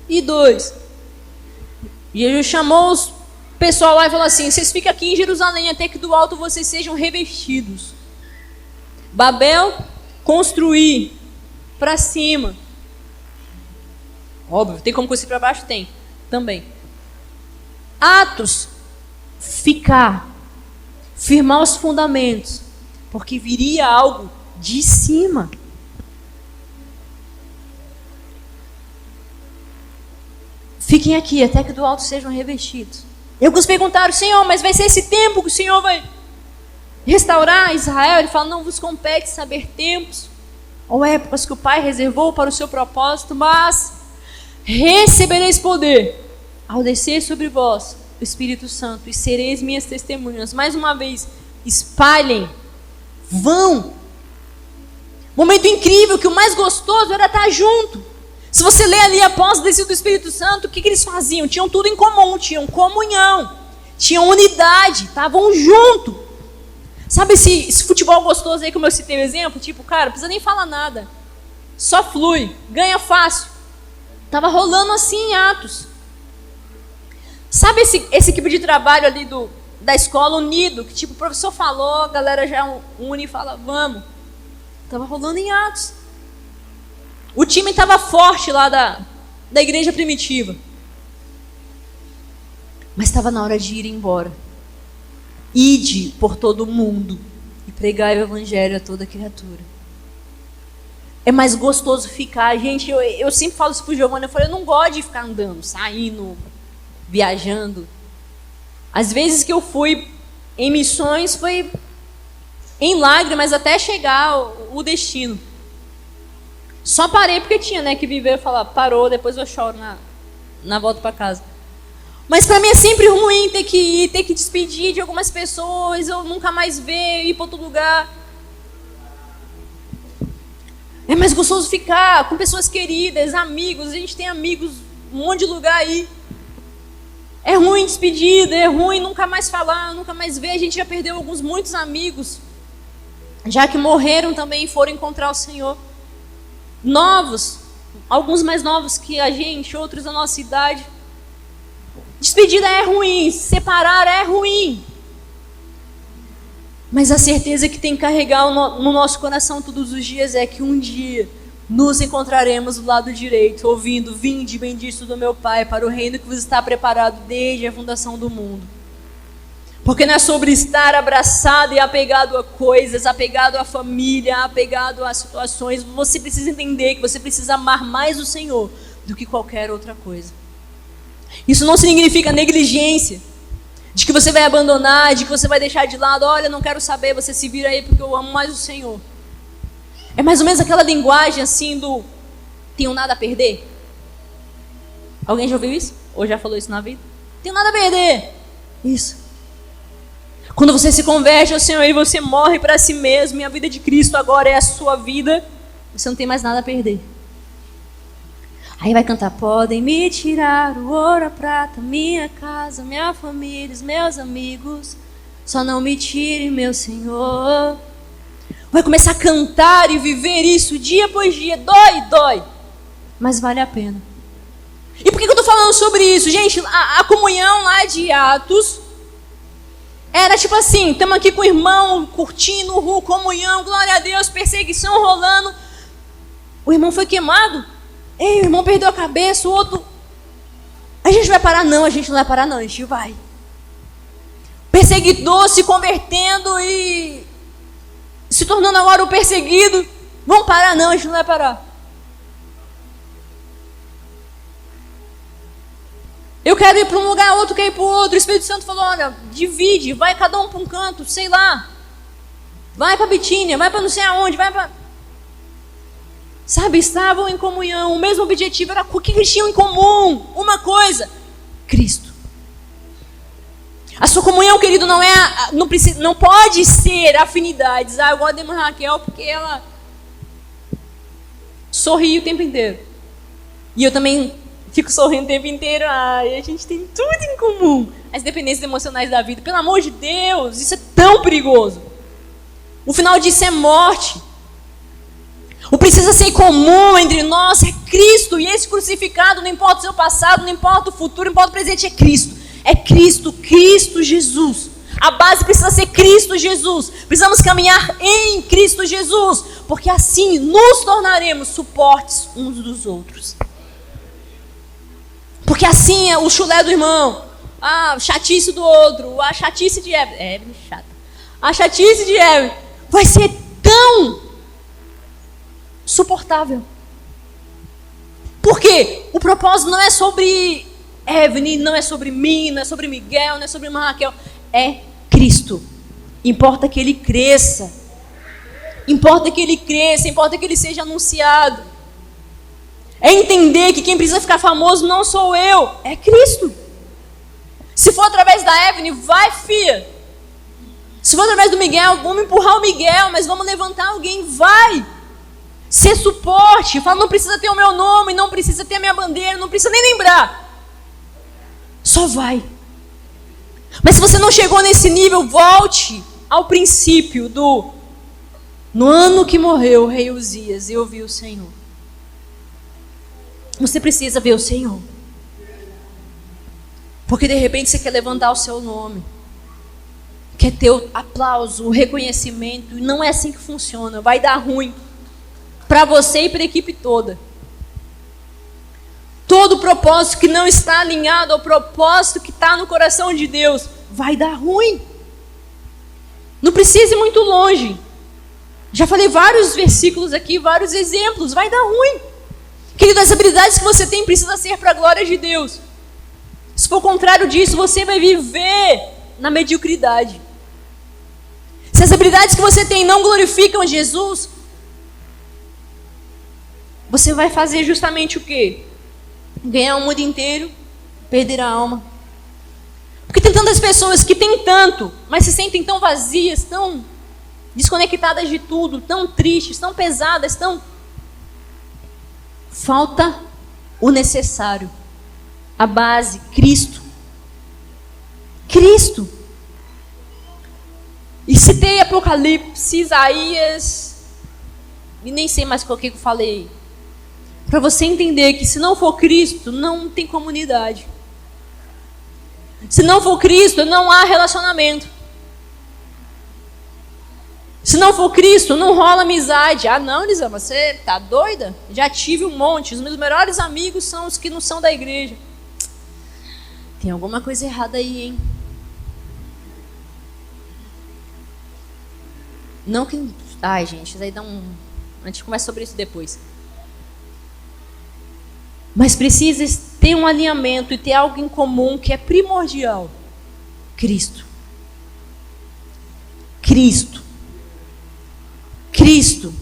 e 2. Jesus chamou o pessoal lá e falou assim: vocês ficam aqui em Jerusalém até que do alto vocês sejam revestidos. Babel, construir para cima. Óbvio, tem como construir para baixo? Tem, também. Atos, ficar, firmar os fundamentos, porque viria algo de cima. Fiquem aqui até que do alto sejam revestidos. E alguns perguntaram: Senhor, mas vai ser esse tempo que o Senhor vai restaurar Israel? Ele fala: não vos compete saber tempos ou épocas que o Pai reservou para o seu propósito, mas recebereis poder ao descer sobre vós o Espírito Santo, e sereis minhas testemunhas. Mais uma vez, espalhem, vão. Momento incrível, que o mais gostoso era estar junto. Se você ler ali após o descido do Espírito Santo, o que eles faziam? Tinham tudo em comum, tinham comunhão, tinham unidade, estavam juntos. Sabe esse futebol gostoso aí, como eu citei o exemplo? Tipo, cara, não precisa nem falar nada, só flui, ganha fácil. Estava rolando assim em Atos. Sabe esse equipe de trabalho ali da escola unido, que tipo, o professor falou, a galera já une e fala, vamos. Estava rolando em Atos. O time estava forte lá da igreja primitiva. Mas estava na hora de ir embora. Ide por todo o mundo e pregai o evangelho a toda criatura. É mais gostoso ficar. Gente, eu sempre falo isso pro Giovanni. Eu falei, eu não gosto de ficar andando, saindo, viajando. As vezes que eu fui em missões foi em lágrimas até chegar o destino. Só parei porque tinha, né, que viver e falar, parou, depois eu choro na volta para casa. Mas para mim é sempre ruim ter que ir, ter que despedir de algumas pessoas, eu nunca mais ver, ir para outro lugar. É mais gostoso ficar com pessoas queridas, amigos. A gente tem amigos, um monte de lugar aí. É ruim despedida, é ruim nunca mais falar, nunca mais ver. A gente já perdeu muitos amigos, já que morreram também e foram encontrar o Senhor. Novos, alguns mais novos que a gente, outros da nossa idade. Despedida é ruim, separar é ruim. Mas a certeza que tem que carregar no nosso coração todos os dias é que um dia nos encontraremos do lado direito, ouvindo: vinde, bendito do meu Pai, para o reino que vos está preparado desde a fundação do mundo. Porque não é sobre estar abraçado e apegado a coisas, apegado à família, apegado a situações. Você precisa entender que você precisa amar mais o Senhor do que qualquer outra coisa. Isso não significa negligência, de que você vai abandonar, de que você vai deixar de lado. Olha, não quero saber, você se vira aí porque eu amo mais o Senhor. É mais ou menos aquela linguagem assim do tenho nada a perder. Alguém já ouviu isso? Ou já falou isso na vida? Tenho nada a perder. Isso. Quando você se converte ao Senhor e você morre para si mesmo, e a vida de Cristo agora é a sua vida, você não tem mais nada a perder. Aí vai cantar: podem me tirar o ouro, a prata, minha casa, minha família, os meus amigos, só não me tire meu Senhor. Vai começar a cantar e viver isso dia após dia. Dói, mas vale a pena. E por que eu estou falando sobre isso? Gente, a comunhão lá de Atos era tipo assim: estamos aqui com o irmão, curtindo, comunhão, glória a Deus, perseguição rolando. O irmão foi queimado. Ei, o irmão perdeu a cabeça, o outro... A gente vai parar? Não, a gente não vai parar não, a gente vai. Perseguidor se convertendo e se tornando agora o perseguido. Vamos parar? Não, a gente não vai parar. Eu quero ir para um lugar, outro quer ir para o outro. O Espírito Santo falou, olha, divide, vai cada um para um canto, sei lá. Vai para Bitínia, vai para não sei aonde, vai para... Sabe, estavam em comunhão, o mesmo objetivo era o que eles tinham em comum. Uma coisa, Cristo. A sua comunhão, querido, não pode ser afinidades. Eu gosto da irmã Raquel porque ela sorri o tempo inteiro. E eu também fico sorrindo o tempo inteiro. A gente tem tudo em comum. As dependências emocionais da vida. Pelo amor de Deus, isso é tão perigoso. O final disso é morte. O precisa ser comum entre nós é Cristo. E esse crucificado, não importa o seu passado, não importa o futuro, não importa o presente, é Cristo. É Cristo, Cristo Jesus. A base precisa ser Cristo Jesus. Precisamos caminhar em Cristo Jesus. Porque assim nos tornaremos suportes uns dos outros. Porque assim é o chulé do irmão. A chatice do outro. A chatice de Evelyn. Chata. A chatice de Evelyn vai ser tão suportável. Por quê? O propósito não é sobre Evelyn, não é sobre mim, não é sobre Miguel, não é sobre irmã Raquel. É Cristo. Importa que ele cresça. Importa que ele cresça, importa que ele seja anunciado. É entender que quem precisa ficar famoso não sou eu, é Cristo. Se for através da Evelyn, vai, filha. Se for através do Miguel, vamos empurrar o Miguel, mas vamos levantar alguém, vai. Ser suporte, fala, não precisa ter o meu nome, não precisa ter a minha bandeira, não precisa nem lembrar. Só vai. Mas se você não chegou nesse nível, volte ao princípio no ano que morreu o rei Uzias, eu vi o Senhor. Você precisa ver o Senhor. Porque de repente você quer levantar o seu nome. Quer ter o aplauso, o reconhecimento. E não é assim que funciona. Vai dar ruim. Para você e para a equipe toda. Todo propósito que não está alinhado ao propósito que está no coração de Deus, vai dar ruim. Não precisa ir muito longe. Já falei vários versículos aqui, vários exemplos. Vai dar ruim. Querido, as habilidades que você tem precisam ser para a glória de Deus. Se for o contrário disso, você vai viver na mediocridade. Se as habilidades que você tem não glorificam Jesus, você vai fazer justamente o quê? Ganhar o mundo inteiro, perder a alma. Porque tem tantas pessoas que têm tanto, mas se sentem tão vazias, tão desconectadas de tudo, tão tristes, tão pesadas, tão... Falta o necessário. A base, Cristo. Cristo. E citei Apocalipse, Isaías, e nem sei mais o que eu falei. Para você entender que se não for Cristo, não tem comunidade. Se não for Cristo, não há relacionamento. Se não for Cristo, não rola amizade. Ah não, Elisama, você tá doida? Já tive um monte. Os meus melhores amigos são os que não são da igreja. Tem alguma coisa errada aí, hein? Não que... Ai, gente, isso aí dá um... A gente conversa sobre isso depois. Mas precisa ter um alinhamento e ter algo em comum que é primordial. Cristo. Cristo. Cristo.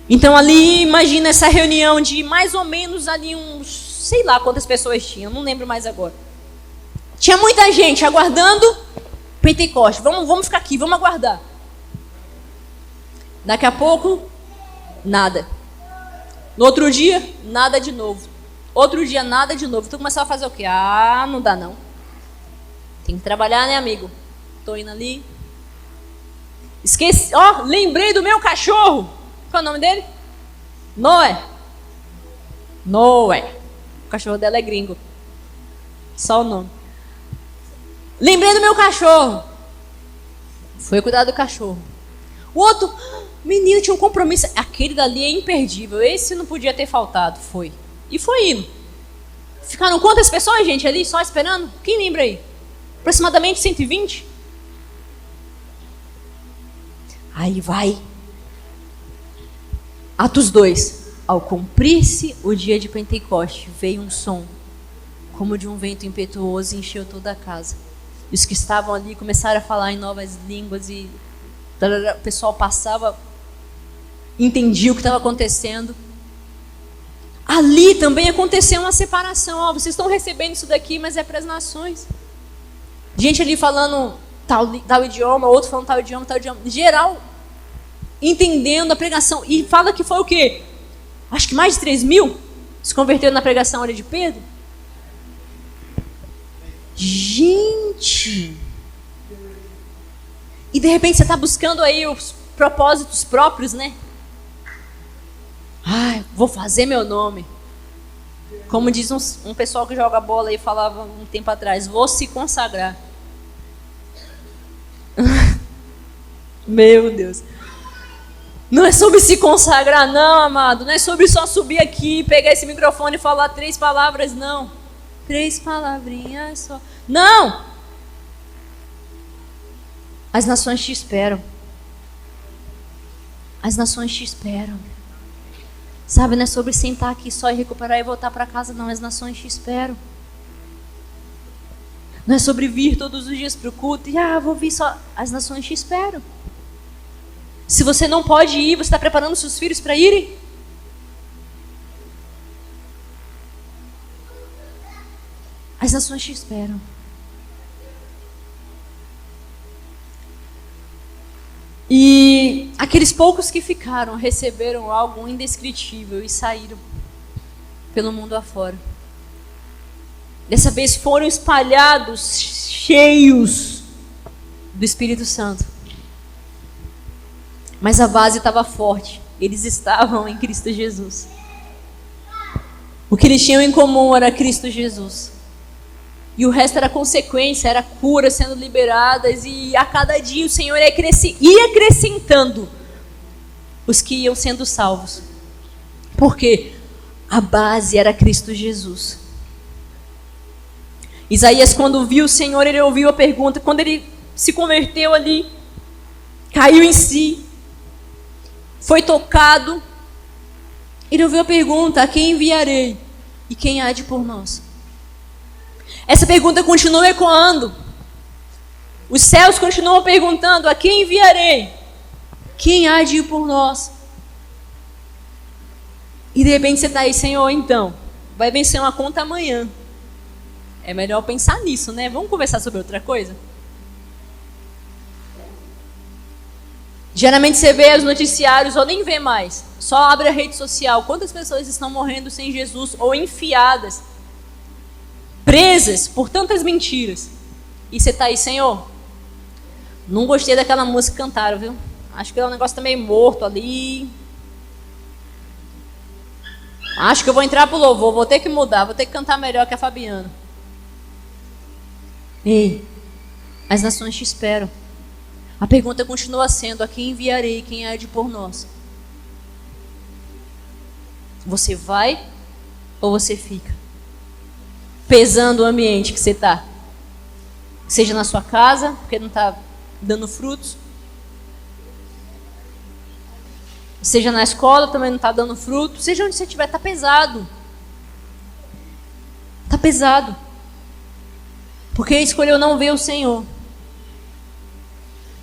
Então ali, imagina essa reunião de mais ou menos ali uns, sei lá quantas pessoas tinham, não lembro mais agora. Tinha muita gente aguardando Pentecostes. Vamos ficar aqui, vamos aguardar. Daqui a pouco, nada. No outro dia, nada de novo. Outro dia, nada de novo. Tu começava a fazer o quê? Ah, não dá não. Tem que trabalhar, né, amigo? Tô indo ali. Esqueci, lembrei do meu cachorro. Qual é o nome dele? Noé. Noé. O cachorro dela é gringo. Só o nome. Lembrei do meu cachorro. Foi cuidar do cachorro. O outro, Menino, tinha um compromisso. Aquele dali é imperdível. Esse não podia ter faltado. Foi. E foi indo. Ficaram quantas pessoas, gente, ali só esperando? Quem lembra aí? Aproximadamente 120? Aí vai. Atos 2. Ao cumprir-se o dia de Pentecoste, veio um som, como de um vento impetuoso, e encheu toda a casa. E os que estavam ali começaram a falar em novas línguas e o pessoal passava, entendia o que estava acontecendo. Ali também aconteceu uma separação. Ó, vocês estão recebendo isso daqui, mas é para as nações. Gente ali falando tal idioma, outro falando tal idioma. Geral, entendendo a pregação. E fala que foi o quê? Acho que mais de 3.000 se converteram na pregação ali de Pedro. Gente! E de repente você está buscando aí os propósitos próprios, né? Ai, vou fazer meu nome. Como diz um pessoal que joga bola e falava um tempo atrás, vou se consagrar. Meu Deus. Não é sobre se consagrar, não, amado. Não é sobre só subir aqui, pegar esse microfone e falar 3 palavras, não. 3 palavrinhas só. Não! As nações te esperam. As nações te esperam. Sabe, não é sobre sentar aqui só e recuperar e voltar para casa, não. As nações te esperam. Não é sobre vir todos os dias para o culto e vou vir só. As nações te esperam. Se você não pode ir, você está preparando seus filhos para irem? As nações te esperam. E aqueles poucos que ficaram receberam algo indescritível e saíram pelo mundo afora. Dessa vez foram espalhados, cheios do Espírito Santo. Mas a base estava forte. Eles estavam em Cristo Jesus. O que eles tinham em comum era Cristo Jesus. E o resto era consequência, era cura sendo liberadas. E a cada dia o Senhor ia acrescentando os que iam sendo salvos. Porque a base era Cristo Jesus. Isaías, quando viu o Senhor, ele ouviu a pergunta. Quando ele se converteu ali, caiu em si, foi tocado, ele ouviu a pergunta: a quem enviarei? E quem há de ir por nós? Essa pergunta continua ecoando. Os céus continuam perguntando: a quem enviarei? Quem há de ir por nós? E de repente você está aí: Senhor, então, vai vencer uma conta amanhã. É melhor pensar nisso, né? Vamos conversar sobre outra coisa? Geralmente você vê os noticiários ou nem vê mais. Só abre a rede social. Quantas pessoas estão morrendo sem Jesus ou enfiadas, presas por tantas mentiras? E você está aí: Senhor, não gostei daquela música que cantaram, viu? Acho que o negócio está meio morto ali. Acho que eu vou entrar pro louvor, vou ter que mudar, vou ter que cantar melhor que a Fabiana. Ei, as nações te esperam. A pergunta continua sendo: a quem enviarei? Quem há de ir por nós? Você vai ou você fica? Pesando o ambiente que você está. Seja na sua casa, porque não está dando frutos. Seja na escola, também não está dando fruto. Seja onde você estiver, está pesado. Está pesado. Porque escolheu não ver o Senhor.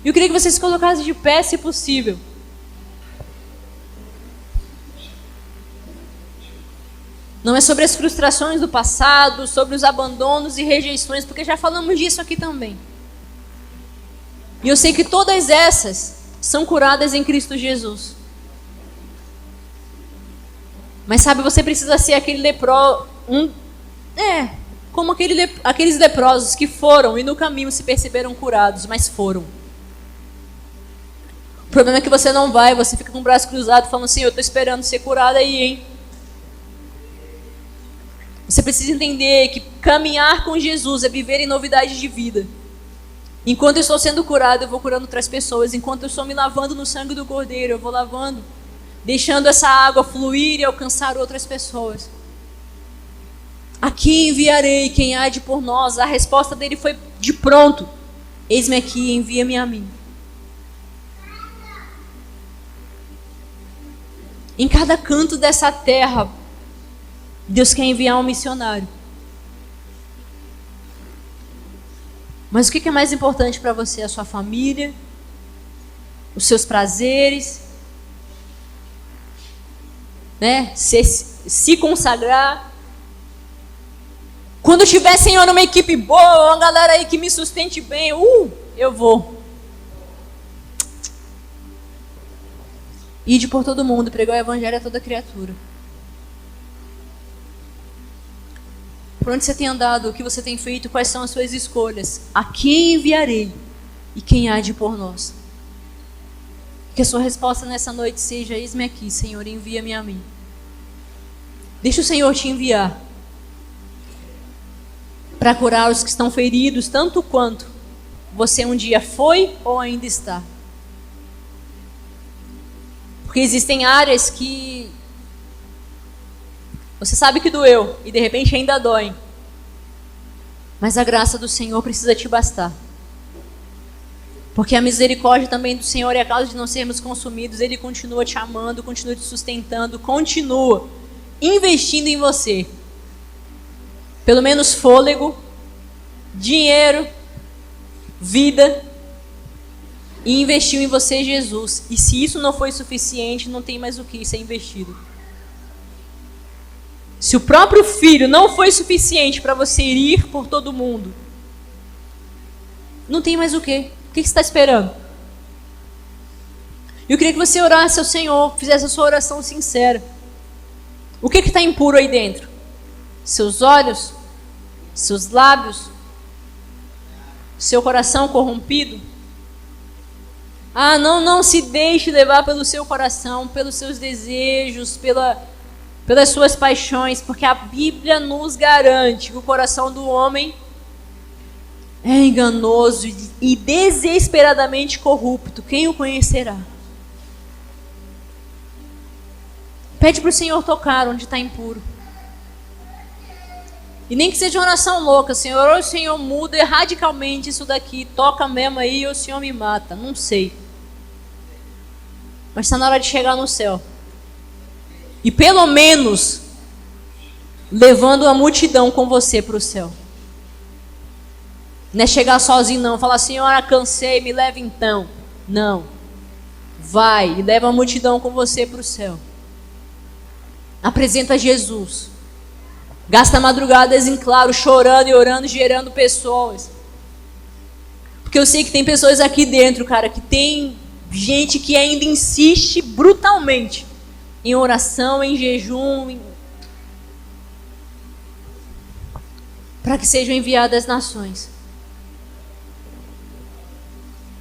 E eu queria que vocês se colocassem de pé, se possível. Não é sobre as frustrações do passado, sobre os abandonos e rejeições, porque já falamos disso aqui também. E eu sei que todas essas são curadas em Cristo Jesus. Mas sabe, você precisa ser aquele como aqueles leprosos que foram e no caminho se perceberam curados, mas foram. O problema é que você não vai, você fica com o braço cruzado falando: Senhor, eu estou esperando ser curado aí, hein? Você precisa entender que caminhar com Jesus é viver em novidade de vida. Enquanto eu estou sendo curado, eu vou curando outras pessoas. Enquanto eu estou me lavando no sangue do Cordeiro, eu vou lavando, deixando essa água fluir e alcançar outras pessoas. A quem enviarei? Quem há de por nós? A resposta dele foi de pronto: eis-me aqui, envia-me a mim. Em cada canto dessa terra, Deus quer enviar um missionário. Mas o que é mais importante para você? A sua família? Os seus prazeres? Né? Se consagrar? Quando tiver, Senhor, uma equipe boa, uma galera aí que me sustente bem, eu vou. Ide por todo mundo, pregar o evangelho a toda criatura. Por onde você tem andado, o que você tem feito, quais são as suas escolhas? A quem enviarei e quem há de por nós? Que a sua resposta nessa noite seja: eis-me aqui, Senhor, envia-me a mim. Deixa o Senhor te enviar para curar os que estão feridos, tanto quanto você um dia foi ou ainda está. Porque existem áreas que você sabe que doeu e de repente ainda dói. Mas a graça do Senhor precisa te bastar. Porque a misericórdia também do Senhor é a causa de não sermos consumidos. Ele continua te amando, continua te sustentando, continua investindo em você. Pelo menos fôlego, dinheiro, vida. E investiu em você, Jesus. E se isso não foi suficiente, não tem mais o que ser investido. Se o próprio Filho não foi suficiente para você ir por todo mundo, não tem mais o quê? O que você está esperando? Eu queria que você orasse ao Senhor, fizesse a sua oração sincera. O que está impuro aí dentro? Seus olhos? Seus lábios? Seu coração corrompido? Não se deixe levar pelo seu coração, pelos seus desejos, pelas suas paixões, porque a Bíblia nos garante que o coração do homem é enganoso e desesperadamente corrupto. Quem o conhecerá? Pede para o Senhor tocar onde está impuro. E nem que seja uma oração louca: Senhor, ou o Senhor muda radicalmente isso daqui, toca mesmo aí, ou o Senhor me mata. Não sei. Mas está na hora de chegar no céu. E pelo menos levando a multidão com você para o céu. Não é chegar sozinho não, falar: Senhora, cansei, me leva então. Não. Vai e leva a multidão com você para o céu. Apresenta Jesus. Gasta madrugadas em claro, chorando e orando, gerando pessoas. Porque eu sei que tem pessoas aqui dentro, cara, que tem gente que ainda insiste brutalmente em oração, em jejum, para que sejam enviadas as nações.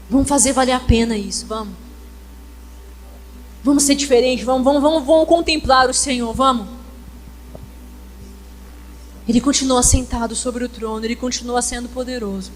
Vamos fazer valer a pena isso, vamos. Vamos ser diferentes, vamos contemplar o Senhor, vamos. Ele continua sentado sobre o trono, Ele continua sendo poderoso.